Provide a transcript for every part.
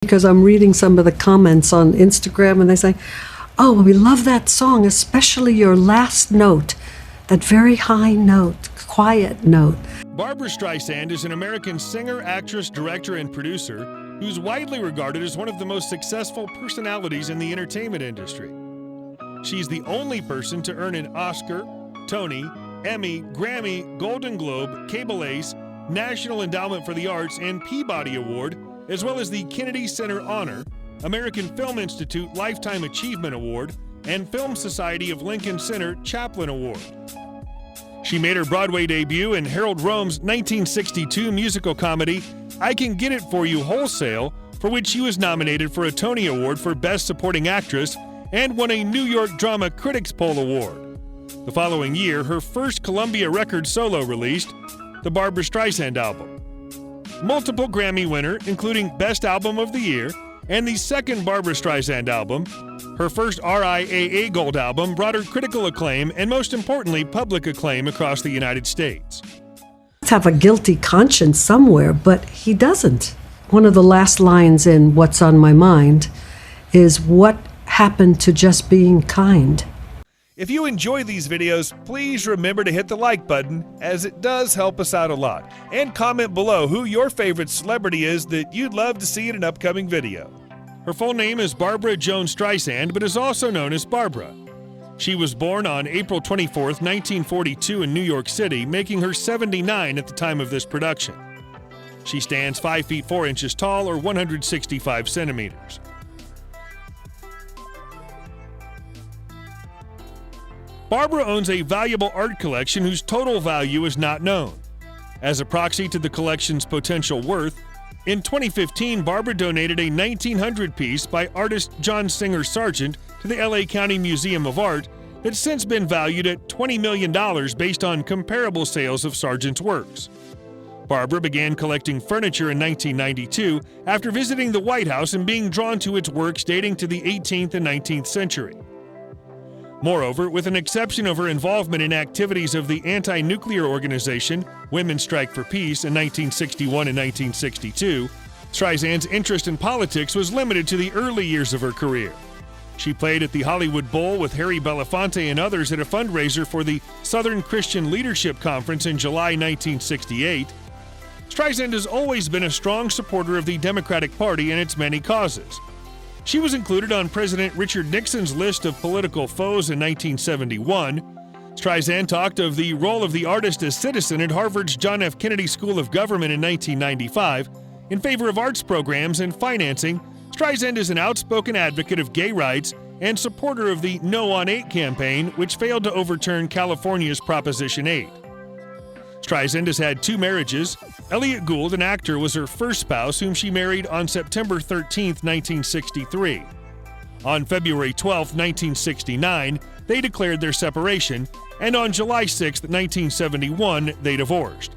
because I'm reading some of the comments on Instagram and they say, "Oh, we love that song, especially your last note, that very high note, quiet note." Barbra Streisand is an American singer, actress, director, and producer who's widely regarded as one of the most successful personalities in the entertainment industry. She's the only person to earn an Oscar, Tony, Emmy, Grammy, Golden Globe, Cable Ace, National Endowment for the Arts, and Peabody Award, as well as the Kennedy Center Honor, American Film Institute Lifetime Achievement Award, and Film Society of Lincoln Center Chaplin Award. She made her Broadway debut in Harold Rome's 1962 musical comedy, I Can Get It For You Wholesale, for which she was nominated for a Tony Award for Best Supporting Actress and won a New York Drama Critics Poll Award. The following year, her first Columbia Records solo released, the Barbra Streisand album. Multiple Grammy winner, including Best Album of the Year, and the second Barbra Streisand album, her first RIAA Gold album brought her critical acclaim and, most importantly, public acclaim across the United States. Have a guilty conscience somewhere, but he doesn't. One of the last lines in What's on My Mind is, "What happened to just being kind?" If you enjoy these videos, please remember to hit the like button, as it does help us out a lot. And comment below who your favorite celebrity is that you'd love to see in an upcoming video. Her full name is Barbra Joan Streisand, but is also known as Barbra. She was born on April 24, 1942 in New York City, making her 79 at the time of this production. She stands 5 feet 4 inches tall, or 165 centimeters. Barbra owns a valuable art collection whose total value is not known. As a proxy to the collection's potential worth, in 2015, Barbra donated a 1900 piece by artist John Singer Sargent to the LA County Museum of Art that's since been valued at $20 million based on comparable sales of Sargent's works. Barbra began collecting furniture in 1992 after visiting the White House and being drawn to its works dating to the 18th and 19th century. Moreover, with an exception of her involvement in activities of the anti-nuclear organization Women's Strike for Peace in 1961 and 1962, Streisand's interest in politics was limited to the early years of her career. She played at the Hollywood Bowl with Harry Belafonte and others at a fundraiser for the Southern Christian Leadership Conference in July 1968. Streisand has always been a strong supporter of the Democratic Party and its many causes. She was included on President Richard Nixon's list of political foes in 1971. Streisand talked of the role of the artist as citizen at Harvard's John F. Kennedy School of Government in 1995. In favor of arts programs and financing, Streisand is an outspoken advocate of gay rights and supporter of the No on 8 campaign, which failed to overturn California's Proposition 8. Streisand has had 2 marriages. Elliott Gould, an actor, was her first spouse, whom she married on September 13, 1963. On February 12, 1969, they declared their separation, and on July 6, 1971, they divorced.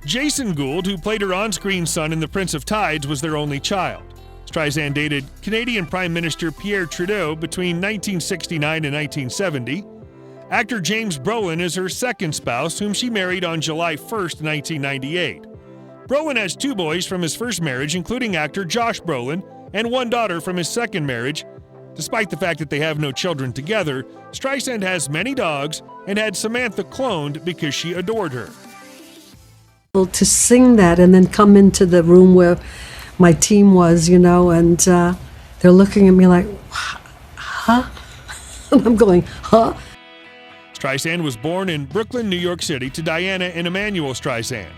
Jason Gould, who played her on-screen son in The Prince of Tides, was their only child. Streisand dated Canadian Prime Minister Pierre Trudeau between 1969 and 1970. Actor James Brolin is her second spouse, whom she married on July 1, 1998. Brolin has 2 boys from his first marriage, including actor Josh Brolin, and 1 daughter from his second marriage. Despite the fact that they have no children together, Streisand has many dogs and had Samantha cloned because she adored her. To sing that and then come into the room where my team was, and they're looking at me like, huh? And I'm going, huh? Streisand was born in Brooklyn, New York City to Diana and Emmanuel Streisand.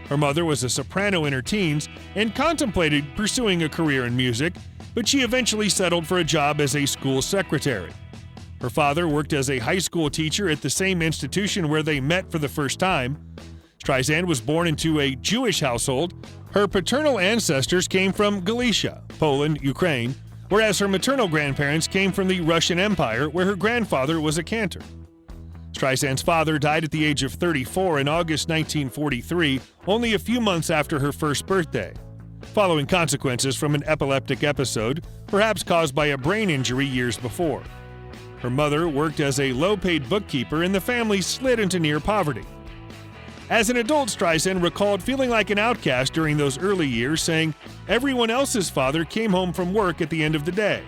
Her mother was a soprano in her teens and contemplated pursuing a career in music, but she eventually settled for a job as a school secretary. Her father worked as a high school teacher at the same institution where they met for the first time. Streisand was born into a Jewish household. Her paternal ancestors came from Galicia, Poland, Ukraine, whereas her maternal grandparents came from the Russian Empire, where her grandfather was a cantor. Streisand's father died at the age of 34 in August 1943, only a few months after her first birthday, following consequences from an epileptic episode, perhaps caused by a brain injury years before. Her mother worked as a low-paid bookkeeper, and the family slid into near poverty. As an adult, Streisand recalled feeling like an outcast during those early years, saying, "Everyone else's father came home from work at the end of the day.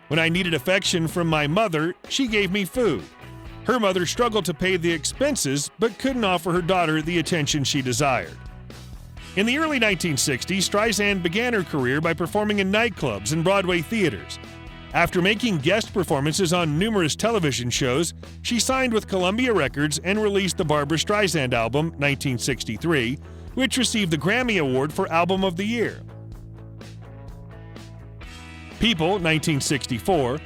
When I needed affection from my mother, she gave me food. Her mother struggled to pay the expenses, but couldn't offer her daughter the attention she desired." In the early 1960s, Streisand began her career by performing in nightclubs and Broadway theaters. After making guest performances on numerous television shows, she signed with Columbia Records and released the Barbra Streisand album, 1963, which received the Grammy Award for Album of the Year. People, 1964,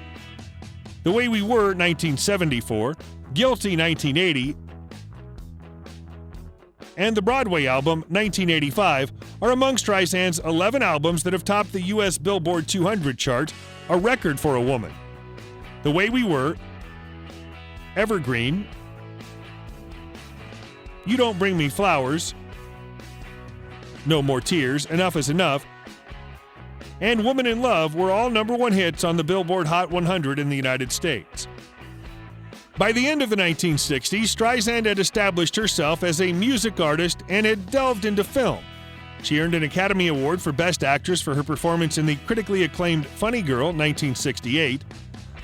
The Way We Were, 1974, Guilty, 1980, and the Broadway album, 1985, are among Streisand's 11 albums that have topped the U.S. Billboard 200 chart, a record for a woman. The Way We Were, Evergreen, You Don't Bring Me Flowers, No More Tears, Enough Is Enough, and Woman in Love were all #1 hits on the Billboard Hot 100 in the United States. By the end of the 1960s, Streisand had established herself as a music artist and had delved into film. She earned an Academy Award for Best Actress for her performance in the critically acclaimed Funny Girl, 1968,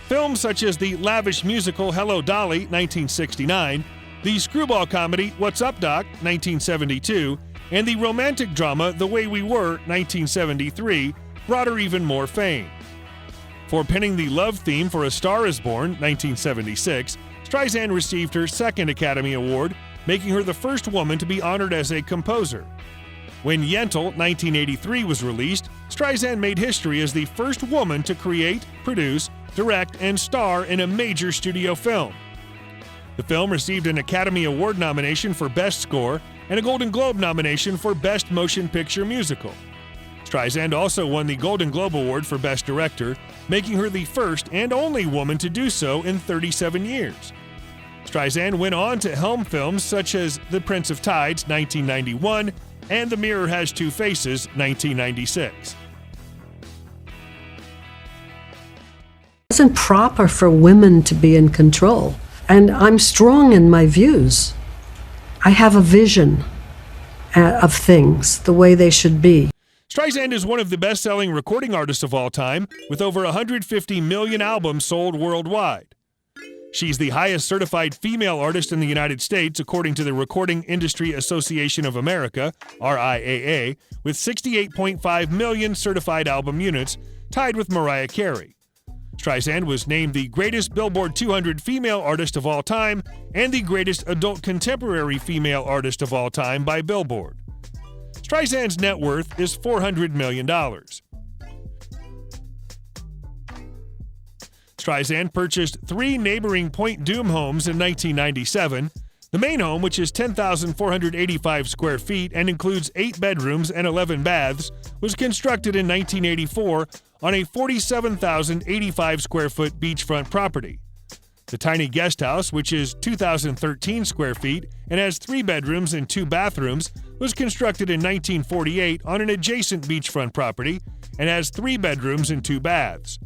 films such as the lavish musical Hello Dolly, 1969, the screwball comedy What's Up Doc, 1972, and the romantic drama The Way We Were, 1973, brought her even more fame. For penning the love theme for A Star Is Born, 1976, Streisand received her second Academy Award, making her the first woman to be honored as a composer. When Yentl, 1983, was released, Streisand made history as the first woman to create, produce, direct, and star in a major studio film. The film received an Academy Award nomination for Best Score and a Golden Globe nomination for Best Motion Picture Musical. Streisand also won the Golden Globe Award for Best Director, making her the first and only woman to do so in 37 years. Streisand went on to helm films such as The Prince of Tides, 1991, and The Mirror Has Two Faces, 1996. It wasn't proper for women to be in control. And I'm strong in my views. I have a vision of things the way they should be. Streisand is one of the best-selling recording artists of all time, with over 150 million albums sold worldwide. She's the highest certified female artist in the United States, according to the Recording Industry Association of America, RIAA, with 68.5 million certified album units, tied with Mariah Carey. Streisand was named the greatest Billboard 200 female artist of all time and the greatest adult contemporary female artist of all time by Billboard. Streisand's net worth is $400 million. Streisand purchased 3 neighboring Point Dume homes in 1997. The main home, which is 10,485 square feet and includes 8 bedrooms and 11 baths, was constructed in 1984 on a 47,085 square foot beachfront property. The tiny guest house, which is 2,013 square feet and has 3 bedrooms and 2 bathrooms, was constructed in 1948 on an adjacent beachfront property and has 3 bedrooms and 2 baths.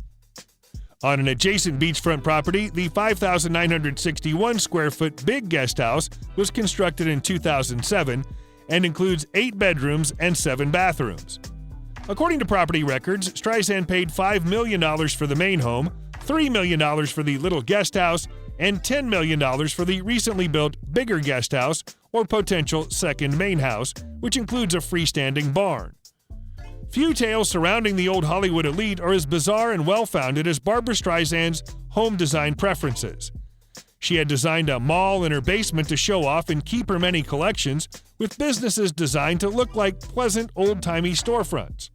On an adjacent beachfront property, the 5,961 square foot big guest house was constructed in 2007 and includes 8 bedrooms and 7 bathrooms. According to property records, Streisand paid $5 million for the main home, $3 million for the little guest house, and $10 million for the recently built bigger guest house or potential second main house, which includes a freestanding barn. Few tales surrounding the old Hollywood elite are as bizarre and well-founded as Barbra Streisand's home design preferences. She had designed a mall in her basement to show off and keep her many collections, with businesses designed to look like pleasant old-timey storefronts.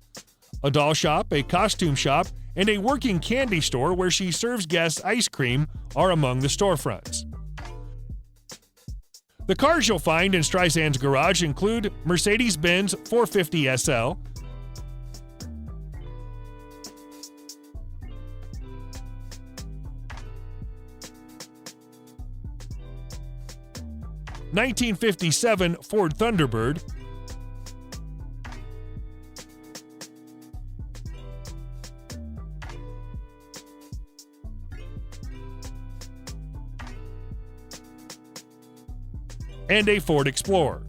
A doll shop, a costume shop, and a working candy store where she serves guests ice cream are among the storefronts. The cars you'll find in Streisand's garage include Mercedes-Benz 450 SL, (1957) Ford Thunderbird, and a Ford Explorer.